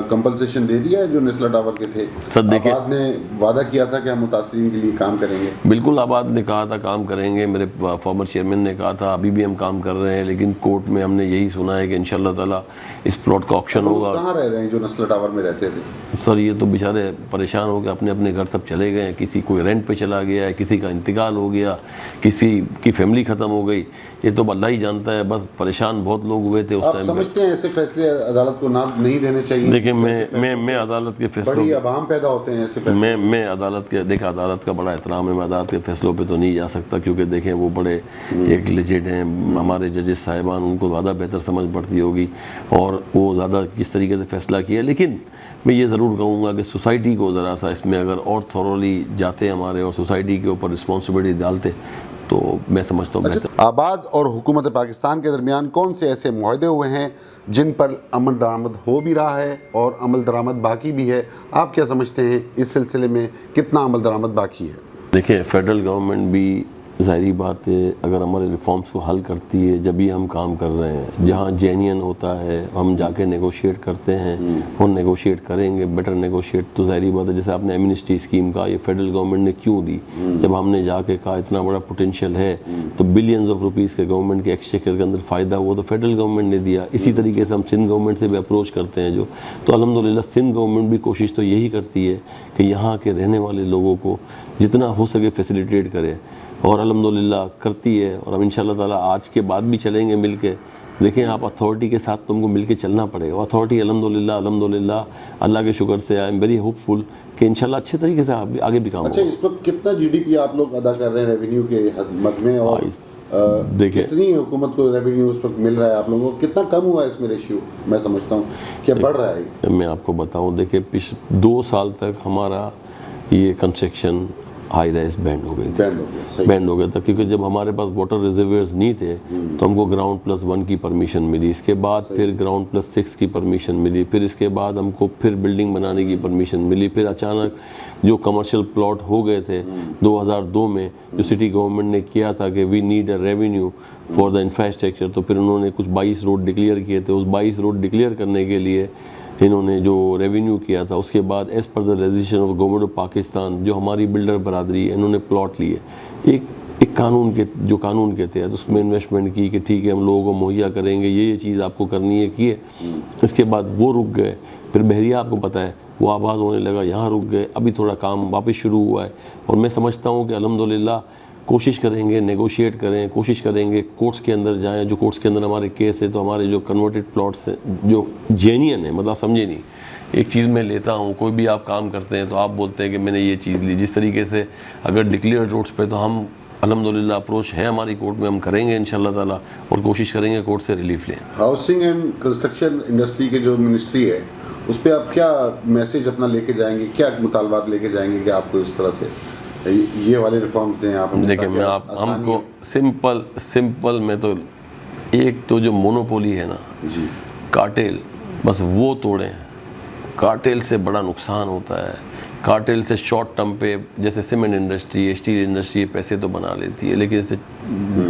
کمپنسیشن دے دیا ہے جو نسلا ٹاور کے تھے؟ سر دیکھیں, آباد نے وعدہ کیا تھا کہ ہم متاثرین کے لیے کام کریں گے. بالکل آباد نے کہا تھا کام کریں گے, میرے فارمر چیئرمین نے کہا تھا, ابھی بھی ہم کام کر رہے ہیں. لیکن کورٹ میں ہم نے یہی سنا ہے کہ انشاءاللہ تعالیٰ اس پلاٹ کا آکشن ہوگا. کہاں رہ رہے ہیں جو نسلا ٹاور میں رہتے تھے؟ سر یہ تو بیچارے پریشان ہو کے اپنے اپنے گھر سب چلے گئے ہیں. کسی کوئی رینٹ پہ چلا گیا ہے, کسی کا انتقال ہو گیا, کسی کی فیملی ختم ہو گئی, یہ تو اللہ ہی جانتا ہے. بس پریشان بہت لوگ ہوئے تھے اس ٹائم. آپ سمجھتے ہیں ایسے فیصلے عدالت کو نہ نہیں دینے چاہیے؟ دیکھیں میں عدالت کے فیصلوں, بڑی عوام پیدا ہوتے ہیں ایسے فیصلے. میں عدالت کے, دیکھا عدالت کا بڑا احترام ہے, میں عدالت کے فیصلوں پہ تو نہیں جا سکتا, کیونکہ دیکھیں وہ بڑے ایک لیجڈ ہیں ہمارے ججز صاحبان, ان کو زیادہ بہتر سمجھ پڑتی ہوگی اور وہ زیادہ کس طریقے سے فیصلہ کیا. لیکن میں یہ ضرور کہوں گا کہ سوسائٹی کو ذرا سا اس میں اگر اور تھورولی جاتے ہمارے, اور سوسائٹی کے اوپر رسپانسبلٹی ڈالتے, تو میں سمجھتا ہوں بہتر. آباد اور حکومت پاکستان کے درمیان کون سے ایسے معاہدے ہوئے ہیں جن پر عمل درآمد ہو بھی رہا ہے اور عمل درآمد باقی بھی ہے؟ آپ کیا سمجھتے ہیں اس سلسلے میں کتنا عمل درآمد باقی ہے؟ دیکھیں فیڈرل گورنمنٹ بھی ظاہری بات ہے اگر ہمارے ریفارمز کو حل کرتی ہے, جب بھی ہم کام کر رہے ہیں, جہاں جینین ہوتا ہے ہم جا کے نیگوشیٹ کرتے ہیں, ہم نیگوشیٹ کریں گے, بیٹر نیگوشیٹ. تو ظاہری بات ہے جیسے آپ نے ایمنسٹی اسکیم کا, یہ فیڈرل گورنمنٹ نے کیوں دی؟ جب ہم نے جا کے کہا اتنا بڑا پوٹینشیل ہے, تو بلینز آف روپیز کے گورنمنٹ کے ایکسچیکر کے اندر فائدہ ہوا تو فیڈرل گورنمنٹ نے دیا. اسی طریقے سے ہم سندھ گورنمنٹ سے بھی اپروچ کرتے ہیں جو, تو الحمدللہ سندھ گورنمنٹ بھی کوشش تو یہی کرتی ہے کہ یہاں کے رہنے والے لوگوں کو جتنا ہو سکے فیسیلیٹیٹ کرے, اور الحمدللہ کرتی ہے. اور ہم انشاءاللہ تعالیٰ آج کے بعد بھی چلیں گے مل کے. دیکھیں آپ اتھارٹی کے ساتھ تم کو مل کے چلنا پڑے گا. اتھارٹی الحمدللہ اللہ کے شکر سے آئی ایم ویری ہوپ فل کہ انشاءاللہ اچھے طریقے سے آگے بھی کام ہوگا. اچھا, اس وقت کتنا جی ڈی پی آپ لوگ ادا کر رہے ہیں ریونیو کے مد میں, اور کتنی حکومت کو ریونیو اس وقت مل رہا ہے آپ لوگوں کو؟ کتنا کم ہوا ہے اس میں ریشیو؟ میں سمجھتا ہوں کہ بڑھ رہا ہے. میں آپ کو بتاؤں, دیکھیں 2 سال تک ہمارا یہ کنسٹرکشن ہائی رائز بینڈ ہو گئی تھی, بینڈ ہو گیا تھا, کیونکہ جب ہمارے پاس واٹر ریزرویئرز نہیں تھے تو ہم کو گراؤنڈ پلس 1 کی پرمیشن ملی, اس کے بعد پھر گراؤنڈ پلس 6 کی پرمیشن ملی, پھر اس کے بعد ہم کو پھر بلڈنگ بنانے کی پرمیشن ملی. پھر اچانک جو کمرشل پلاٹ ہو گئے تھے 2002 میں, جو سٹی گورنمنٹ نے کیا تھا کہ we need a revenue for the infrastructure, تو پھر انہوں نے کچھ 22 روڈ ڈکلیئر کیے تھے. اس 22 روڈ ڈکلیئر کرنے کے لیے انہوں نے جو ریونیو کیا تھا, اس کے بعد as per the resolution of government of Pakistan, جو ہماری بلڈر برادری ہے, انہوں نے پلاٹ لیے ایک قانون کے تحت, اس میں انویسٹمنٹ کی کہ ٹھیک ہے ہم لوگوں کو مہیا کریں گے, یہ چیز آپ کو کرنی ہے, کیے. اس کے بعد وہ رک گئے. پھر بحریہ آپ کو پتہ ہے وہ آباد ہونے لگا, یہاں رک گئے. ابھی تھوڑا کام واپس شروع ہوا ہے, اور میں سمجھتا ہوں کہ الحمدللہ کوشش کریں گے, نیگوشیٹ کریں, کوشش کریں گے کورٹس کے اندر جائیں. جو کورٹس کے اندر ہمارے کیس ہے, تو ہمارے جو کنورٹڈ پلاٹس ہیں جو جینین ہیں, مطلب سمجھے نہیں, ایک چیز میں لیتا ہوں, کوئی بھی آپ کام کرتے ہیں تو آپ بولتے ہیں کہ میں نے یہ چیز لی, جس طریقے سے اگر ڈکلیئرڈ روڈس پہ, تو ہم الحمدللہ اپروچ ہے ہماری کورٹ میں, ہم کریں گے انشاءاللہ تعالیٰ, اور کوشش کریں گے کورٹ سے ریلیف لیں. ہاؤسنگ اینڈ کنسٹرکشن انڈسٹری کے جو منسٹری ہے اس پہ آپ کیا میسیج اپنا لے کے جائیں گے, کیا مطالبات لے کے جائیں گے کہ آپ کو اس طرح سے یہ والے ریفارمز دیں آپ؟ دیکھیں میں ہم کو سمپل میں تو ایک تو جو مونوپولی ہے نا جی, کارٹیل, بس وہ توڑیں. کارٹیل سے بڑا نقصان ہوتا ہے. کارٹیل سے شارٹ ٹرم پہ جیسے سیمنٹ انڈسٹری, اسٹیل انڈسٹری پیسے تو بنا لیتی ہے, لیکن اس سے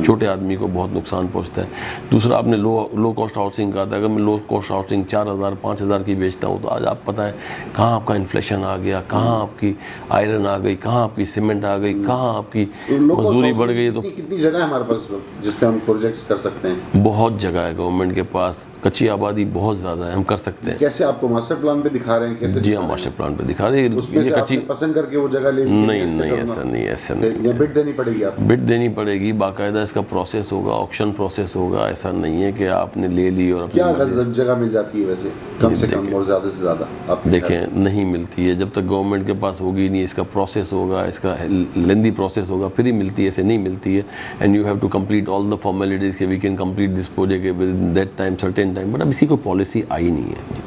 چھوٹے آدمی کو بہت نقصان پہنچتا ہے. دوسرا آپ نے لو کاسٹ ہاؤسنگ کہا تھا. اگر میں لو کاسٹ ہاؤسنگ 4,000 5,000 کی بیچتا ہوں تو آج آپ پتہ ہے کہاں آپ کا انفلیشن آ گیا, کہاں آپ کی آئرن آ گئی, کہاں آپ کی سیمنٹ آ گئی, کہاں آپ کی مزدوری بڑھ گئی. تو کتنی جگہ ہے ہمارے پاس جس پہ ہم پروجیکٹس کر سکتے ہیں؟ بہت جگہ ہے گورنمنٹ کے پاس, کچی آبادی بہت زیادہ ہے, ہم کر سکتے ہیں. کیسے آپ کو ماسٹر پلان پہ دکھا رہے ہیں؟ کیسے جی ہم ماسٹر پلان پہ دکھا رہے ہیں. اس میں سے آپ نے پسند کر کے وہ جگہ لے لی؟ نہیں ایسا نہیں. یا بٹ دینی پڑے گی؟ آپ بٹ دینی پڑے گی, باقاعدہ اس کا پروسیس ہوگا, آکشن پروسیس ہوگا. ایسا نہیں ہے کہ آپ نے لے لی اور کیا جگہ مل جاتی ہے ویسے کم سے کم اور زیادہ سے زیادہ؟ آپ دیکھیں نہیں ملتی ہے جب تک گورنمنٹ کے پاس ہوگی نہیں. اس کا پروسیس ہوگا, اس کا لیندی پروسیس ہوگا, پھر ہی ملتی ہے, ایسے نہیں ملتی ہے. And you have to complete all the formalities کہ we can complete this project with that time, certain time. But اب اسی کو پالیسی آئی نہیں ہے.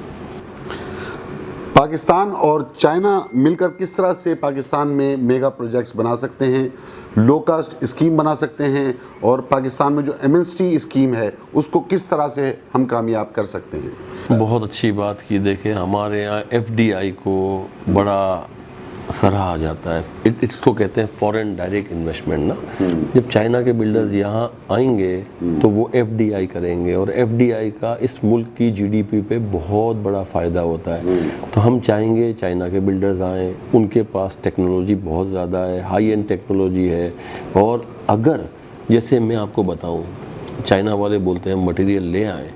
پاکستان اور چائنا مل کر کس طرح سے پاکستان میں میگا پروجیکٹس بنا سکتے ہیں, لو کاسٹ اسکیم بنا سکتے ہیں, اور پاکستان میں جو ایمنسٹی اسکیم ہے اس کو کس طرح سے ہم کامیاب کر سکتے ہیں؟ بہت اچھی بات کی. دیکھیں ہمارے یہاں FDI کو بڑا سراہا جاتا ہے. اس کو کہتے ہیں فورن ڈائریکٹ انویسٹمنٹ نا. جب چائنا کے بلڈرز یہاں آئیں گے تو وہ FDI کریں گے, اور FDI کا اس ملک کی GDP پہ بہت بڑا فائدہ ہوتا ہے. تو ہم چاہیں گے چائنا کے بلڈرز آئیں, ان کے پاس ٹیکنالوجی بہت زیادہ ہے, ہائی اینڈ ٹیکنالوجی ہے. اور اگر جیسے میں آپ کو بتاؤں, چائنا والے بولتے ہیں مٹیریل لے آئیں,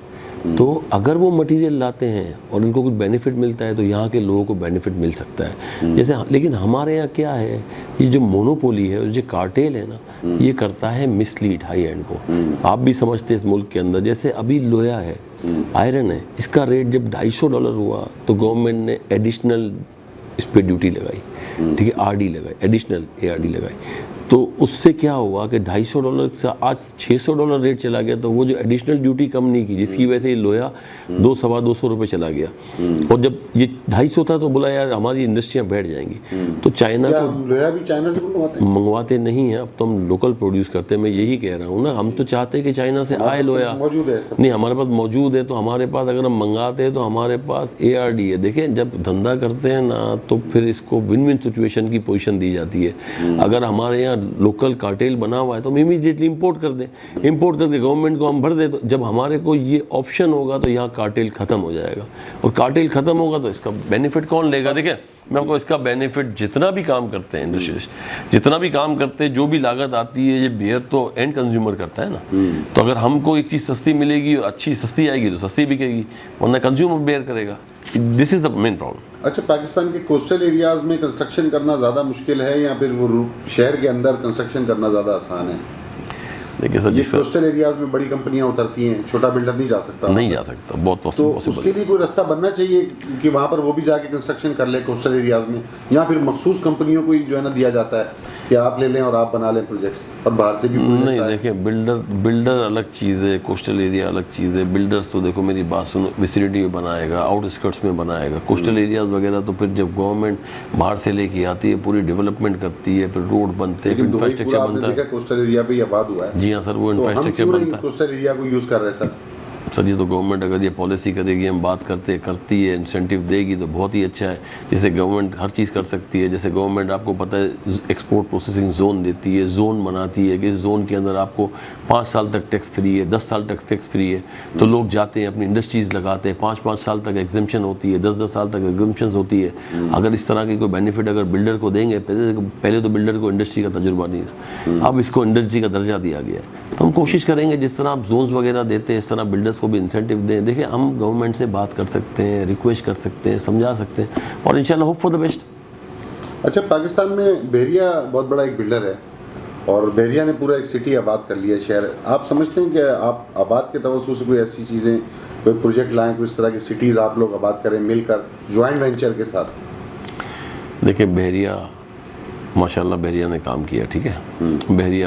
تو اگر وہ مٹیریل لاتے ہیں اور ان کو کچھ بینیفٹ ملتا ہے تو یہاں کے لوگوں کو بینیفٹ مل سکتا ہے. جیسے لیکن ہمارے یہاں کیا ہے, یہ جو مونوپولی ہے اور جو کارٹیل ہے نا, یہ کرتا ہے مس لیڈ ہائی اینڈ کو. آپ بھی سمجھتے ہیں اس ملک کے اندر, جیسے ابھی لویا ہے, آئرن ہے, اس کا ریٹ جب $250 ہوا تو گورنمنٹ نے ایڈیشنل اس پہ ڈیوٹی لگائی, ٹھیک ہے, RD لگائی, ایڈیشنل ARD لگائی. تو اس سے کیا ہوا کہ $250 سے آج $600 ریٹ چلا گیا. تو وہ جو ایڈیشنل ڈیوٹی کم نہیں کی, جس کی وجہ سے یہ لویا $200-225 چلا گیا. اور جب یہ 250 تھا تو بولا یار ہماری انڈسٹریاں بیٹھ جائیں گی. تو چائنا کو لویا بھی چائنا سے منگواتے نہیں ہیں, اب تو ہم لوکل پروڈیوس کرتے ہیں. میں یہی کہہ رہا ہوں نا, ہم تو چاہتے ہیں کہ چائنا سے آئے لویا, موجود ہے نہیں ہمارے پاس موجود ہے. تو ہمارے پاس اگر ہم منگاتے ہیں تو ہمارے پاس ARD ہے. دیکھیں جب دھندا کرتے ہیں نا تو پھر اس کو ون ون سچویشن کی پوزیشن دی جاتی ہے. اگر ہمارے یہاں لوکل کارٹیل بنا ہوا ہے تو ہم امیڈیٹلی امپورٹ کر دیں, امپورٹ کر کے گورنمنٹ کو ہم بھر دیں. تو جب ہمارے کو یہ آپشن ہوگا تو یہاں کارٹیل ختم ہو جائے گا, اور کارٹیل ختم ہوگا تو اس کا بینیفٹ کون لے گا؟ دیکھیں میں آپ کو اس کا بینیفٹ, جتنا بھی کام کرتے ہیں انڈسٹریز, جتنا بھی کام کرتے ہیں, جو بھی لاگت آتی ہے, یہ بیئر تو اینڈ کنزیومر کرتا ہے نا. تو اگر ہم کو ایک چیز سستی ملے گی, اچھی سستی آئے گی تو سستی بکے گی, ورنہ کنزیومر بیئر کرے گا. دس از دا مین پرابلم. اچھا, پاکستان کے کوسٹل ایریاز میں کنسٹرکشن کرنا زیادہ مشکل ہے یا پھر وہ شہر کے اندر کنسٹرکشن کرنا زیادہ آسان ہے؟ دیکھیں سر, جس کوسٹل ایریاز میں بڑی کمپنیاں اترتی ہیں, چھوٹا بلڈر نہیں جا سکتا, نہیں جا سکتا, بہت تو اس کے لیے کوئی راستہ بننا چاہیے کہ وہاں پر وہ بھی جا کے کنسٹرکشن کر لے کوسٹل ایریاز میں, یا پھر مخصوص کمپنیوں کو جو ہے نا دیا جاتا ہے کہ آپ لے لیں اور آپ بنا لیں پروجیکٹس, اور باہر سے بھی نہیں. دیکھیں بلڈر الگ چیز ہے, کوسٹل ایریا الگ چیز ہے. بلڈرز تو دیکھو میری بات سنو, ویسیلیٹی میں بنائے گا, آؤٹ اسکرٹس میں بنائے گا. کوسٹل ایریاز وغیرہ تو پھر جب گورنمنٹ باہر سے لے کے آتی ہے, پوری ڈیولپمنٹ کرتی ہے, پھر روڈ بنتے ہیں, پھر انفراسٹرکچر بنتا ہے. کوسٹل ایریا پہ یہ آباد ہوا ہے. جی ہاں سر, وہ انفراسٹرکچر بنتا ہے. کوسٹل ایریا کو یوز کر رہے ہیں سر. یہ تو گورنمنٹ اگر یہ پالیسی کرے گی, ہم بات کرتی ہے, انسینٹیو دے گی تو بہت ہی اچھا ہے. جیسے گورنمنٹ ہر چیز کر سکتی ہے. جیسے گورنمنٹ آپ کو پتہ ہے ایکسپورٹ پروسیسنگ زون دیتی ہے, زون بناتی ہے کہ اس زون کے اندر آپ کو 5 سال تک ٹیکس فری ہے, 10 سال تک ٹیکس فری ہے. تو لوگ جاتے ہیں, اپنی انڈسٹریز لگاتے ہیں, 5 سال تک ایگزمپشن ہوتی ہے, 10 سال تک ایگزمپشنز ہوتی ہے. اگر اس طرح کی کوئی بینیفٹ اگر بلڈر کو دیں گے, پہلے تو بلڈر کو انڈسٹری کا تجربہ نہیں تھا, اب اس کو انڈسٹری کا درجہ دیا گیا ہے. تو ہم کوشش کریں گے جس طرح آپ زونز وغیرہ دیتے ہیں اس طرح بلڈرز کو بھی انسینٹیو دیں. دیکھیں ہم گورنمنٹ سے بات کر سکتے ہیں, ریکویسٹ کر سکتے ہیں, سمجھا سکتے ہیں, اور انشاءاللہ ہوپ فار دا بیسٹ. اچھا, پاکستان میں بحریہ بہت بڑا ایک بلڈر ہے, اور بحریہ نے پورا ایک سٹی آباد کر لیا, شہر. آپ سمجھتے ہیں کہ آپ آباد کے توسط سے کوئی ایسی چیزیں, کوئی پروجیکٹ لائیں, کوئی اس طرح کی سٹیز آپ لوگ آباد کریں مل کر جوائنٹ وینچر کے ساتھ؟ دیکھیں بحریہ ماشاءاللہ بحریہ نے کام کیا, ٹھیک ہے. بحریہ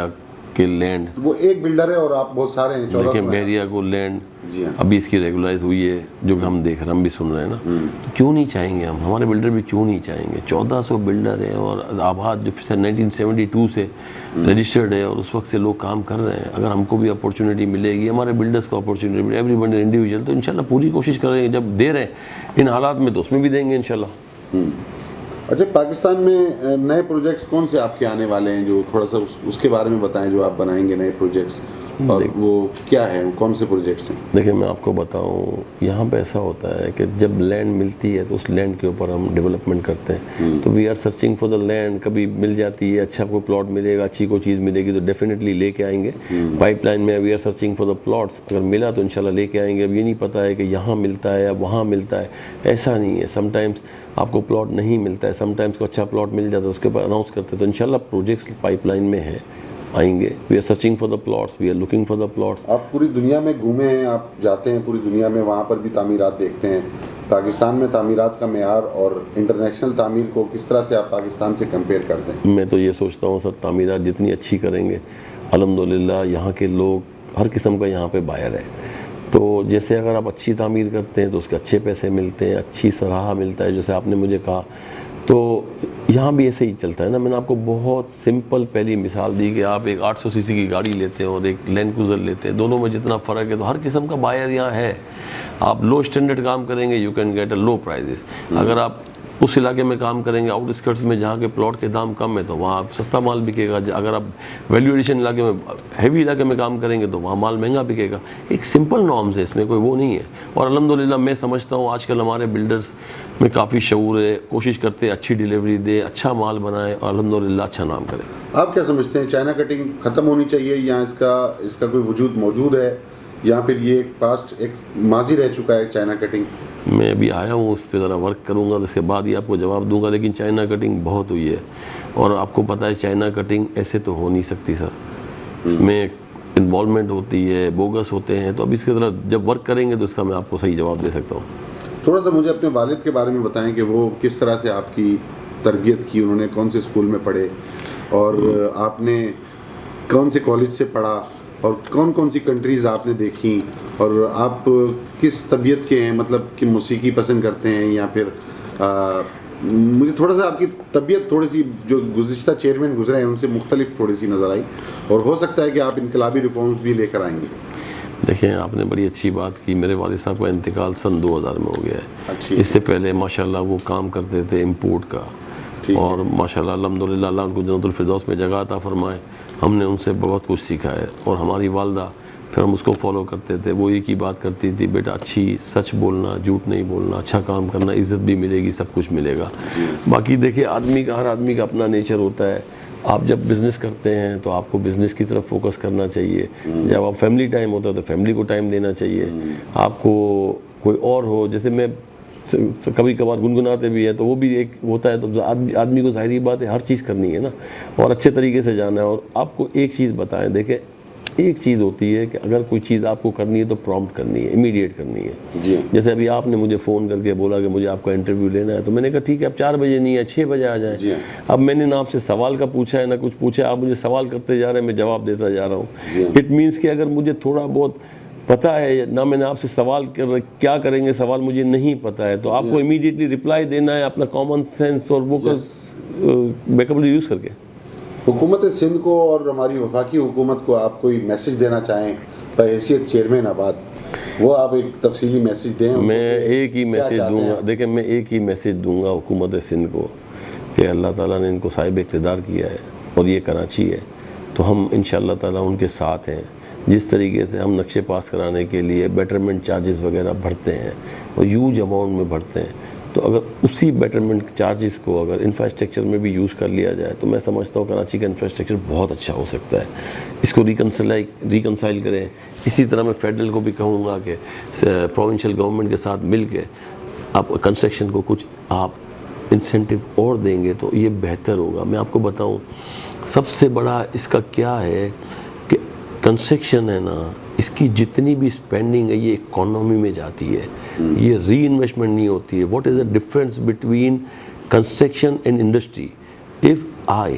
کے لینڈ. وہ ایک بلڈر ہے اور آپ بہت سارے ہیں. دیکھیں بحریہ کو لینڈ جی ہاں ابھی اس کی ریگولائز ہوئی ہے جو کہ ہم دیکھ رہے ہیں, ہم بھی سن رہے ہیں نا, تو کیوں نہیں چاہیں گے ہم, ہمارے بلڈر بھی کیوں نہیں چاہیں گے. 1400 بلڈر ہیں اور آباد جو 1972 سے رجسٹرڈ ہے اور اس وقت سے لوگ کام کر رہے ہیں. اگر ہم کو بھی اپورچونیٹی ملے گی, ہمارے بلڈرس کو اپورچونیٹی ملے, ایوری بلڈر انڈیویجول, تو انشاءاللہ پوری کوشش کریں گے. جب دے رہے ہیں ان حالات میں تو اس میں بھی دیں گے انشاءاللہ. اچھا, پاکستان میں نئے پروجیکٹس کون سے آپ کے آنے والے ہیں, جو تھوڑا سا اس کے بارے میں بتائیں, جو آپ بنائیں گے نئے پروجیکٹس, اور وہ کیا ہے, کون سے پروجیکٹس ہیں؟ دیکھیں میں آپ کو بتاؤں, یہاں پہ ایسا ہوتا ہے کہ جب لینڈ ملتی ہے تو اس لینڈ کے اوپر ہم ڈیولپمنٹ کرتے ہیں. تو we are searching for the land. کبھی مل جاتی ہے, اچھا کوئی پلاٹ ملے گا, اچھی کوئی چیز ملے گی تو ڈیفینیٹلی لے کے آئیں گے. پائپ لائن میں we are searching for the plots, اگر ملا تو انشاءاللہ لے کے آئیں گے. اب یہ نہیں پتہ ہے کہ یہاں ملتا ہے یا وہاں ملتا ہے, ایسا نہیں ہے. سم ٹائمس آپ کو پلاٹ نہیں ملتا ہے, سم ٹائمس کو اچھا پلاٹ مل جاتا ہے, اس کے بعد اناؤنس کرتے ہیں. تو انشاءاللہ پروجیکٹس پائپ لائن میں ہے, آئیں گے. We are searching for the plots, we are looking for the plots. آپ پوری دنیا میں گھومے ہیں, آپ جاتے ہیں پوری دنیا میں, وہاں پر بھی تعمیرات دیکھتے ہیں. پاکستان میں تعمیرات کا معیار اور انٹرنیشنل تعمیر کو کس طرح سے آپ پاکستان سے کمپیئر کرتے ہیں؟ میں تو یہ سوچتا ہوں سر, تعمیرات جتنی اچھی کریں گے الحمدللہ یہاں کے لوگ ہر قسم کا یہاں پہ بائر ہے. تو جیسے اگر آپ اچھی تعمیر کرتے ہیں تو اس کے اچھے پیسے ملتے ہیں, اچھی سراہا ملتا ہے, جیسے آپ نے مجھے کہا. تو یہاں بھی ایسے ہی چلتا ہے نا. میں نے آپ کو بہت سمپل پہلی مثال دی کہ آپ ایک 800 cc کی گاڑی لیتے ہیں اور ایک لینڈ کروزر لیتے ہیں, دونوں میں جتنا فرق ہے. تو ہر قسم کا بائر یہاں ہے. آپ لو اسٹینڈرڈ کام کریں گے, you can get a low prices. اگر آپ اس علاقے میں کام کریں گے آؤٹ اسکرٹس میں جہاں کے پلاٹ کے دام کم ہے تو وہاں آپ سستا مال بکے گا. اگر آپ ویلیو ایڈیشن علاقے میں ہیوی علاقے میں کام کریں گے تو وہاں مال مہنگا بکے گا. ایک سمپل نارمز ہے, اس میں کوئی وہ نہیں ہے. اور الحمدللہ میں سمجھتا ہوں آج کل ہمارے بلڈرز میں کافی شعور ہے, کوشش کرتے ہیں اچھی ڈیلیوری دیں, اچھا مال بنائیں اور الحمدللہ اچھا نام کریں. آپ کیا سمجھتے ہیں, چائنا کٹنگ ختم ہونی چاہیے یا اس کا کوئی وجود موجود ہے, یا پھر یہ ایک ماضی رہ چکا ہے چائنا کٹنگ؟ میں ابھی آیا ہوں, اس پہ ذرا ورک کروں گا, اس کے بعد ہی آپ کو جواب دوں گا. لیکن چائنا کٹنگ بہت ہوئی ہے, اور آپ کو پتہ ہے چائنا کٹنگ ایسے تو ہو نہیں سکتی سر. اس میں انوالومنٹ ہوتی ہے, بوگس ہوتے ہیں. تو اب اس کے ذرا جب ورک کریں گے تو اس کا میں آپ کو صحیح جواب دے سکتا ہوں. تھوڑا سا مجھے اپنے والد کے بارے میں بتائیں کہ وہ کس طرح سے آپ کی تربیت کی, انہوں نے کون سے اسکول میں پڑھے, اور آپ نے کون سے کالج سے پڑھا, اور کون کون سی کنٹریز آپ نے دیکھیں, اور آپ کس طبیعت کے ہیں, مطلب کہ موسیقی پسند کرتے ہیں یا پھر مجھے تھوڑا سا آپ کی طبیعت تھوڑی سی جو گزشتہ چیئرمین گزرے ہیں ان سے مختلف تھوڑی سی نظر آئی, اور ہو سکتا ہے کہ آپ انقلابی ریفارمز بھی لے کر آئیں گے. دیکھیں آپ نے بڑی اچھی بات کی. میرے والد صاحب کا انتقال سن 2000 میں ہو گیا ہے. اس سے پہلے ماشاءاللہ وہ کام کرتے تھے امپورٹ کا, اور ماشاءاللہ الحمدللہ اللہ ان کو جنت الفردوس میں جگہ عطا فرمائے. ہم نے ان سے بہت کچھ سیکھا ہے. اور ہماری والدہ پھر ہم اس کو فالو کرتے تھے. وہ ایک ہی بات کرتی تھی, بیٹا اچھی سچ بولنا, جھوٹ نہیں بولنا, اچھا کام کرنا, عزت بھی ملے گی, سب کچھ ملے گا. باقی دیکھیں ہر آدمی کا اپنا نیچر ہوتا ہے. آپ جب بزنس کرتے ہیں تو آپ کو بزنس کی طرف فوکس کرنا چاہیے. جب آپ فیملی ٹائم ہوتا ہے تو فیملی کو ٹائم دینا چاہیے. آپ کو کوئی اور ہو, جیسے میں کبھی کبھار گنگناتے بھی ہیں تو وہ بھی ایک ہوتا ہے. تو آدمی کو ظاہری بات ہے ہر چیز کرنی ہے نا, اور اچھے طریقے سے جانا ہے. اور آپ کو ایک چیز بتائیں, دیکھیں ایک چیز ہوتی ہے کہ اگر کوئی چیز آپ کو کرنی ہے تو پرومپٹ کرنی ہے, امیڈیٹ کرنی ہے. جیسے ابھی آپ نے مجھے فون کر کے بولا کہ مجھے آپ کا انٹرویو لینا ہے, تو میں نے کہا ٹھیک ہے, اب 4 بجے نہیں ہے 6 بجے آ جائیں. اب میں نے نہ آپ سے سوال کا پوچھا ہے نہ کچھ پوچھا, آپ مجھے سوال کرتے جا رہے ہیں, میں جواب دیتا جا رہا ہوں. اٹ مینس کہ اگر مجھے تھوڑا بہت پتہ ہے, نہ میں نے آپ سے سوال کیا کریں گے سوال مجھے نہیں پتہ ہے, تو آپ کو امیڈیٹلی رپلائی دینا ہے اپنا کامن سینس اور وہ بیک اپ یوز کر کے. حکومت سندھ کو اور ہماری وفاقی حکومت کو آپ کوئی میسج دینا چاہیں بحیثیت چیئرمین آباد, وہ آپ ایک تفصیلی میسج دیں. میں ایک ہی میسج دوں گا, دیکھیں میں ایک ہی میسج دوں گا حکومت سندھ کو کہ اللہ تعالیٰ نے ان کو صاحب اقتدار کیا ہے اور یہ کراچی ہے, تو ہم انشاءاللہ تعالیٰ ان کے ساتھ ہیں. جس طریقے سے ہم نقشے پاس کرانے کے لیے بیٹرمنٹ چارجز وغیرہ بھرتے ہیں اور ہیوج اماؤنٹ میں بھرتے ہیں, تو اگر اسی بیٹرمنٹ چارجز کو اگر انفراسٹرکچر میں بھی یوز کر لیا جائے تو میں سمجھتا ہوں کراچی کا انفراسٹرکچر بہت اچھا ہو سکتا ہے. اس کو ریکنسائل کریں. اسی طرح میں فیڈرل کو بھی کہوں گا کہ پروونشل گورنمنٹ کے ساتھ مل کے آپ کنسٹرکشن کو کچھ آپ انسینٹیو اور دیں گے تو یہ بہتر ہوگا. میں آپ کو بتاؤں سب سے بڑا اس کا کیا ہے کہ کنسٹرکشن ہے نا, اس کی جتنی بھی اسپینڈنگ ہے یہ اکانومی میں جاتی ہے, یہ ری انویسٹمنٹ نہیں ہوتی ہے. What is the difference between construction and industry? If I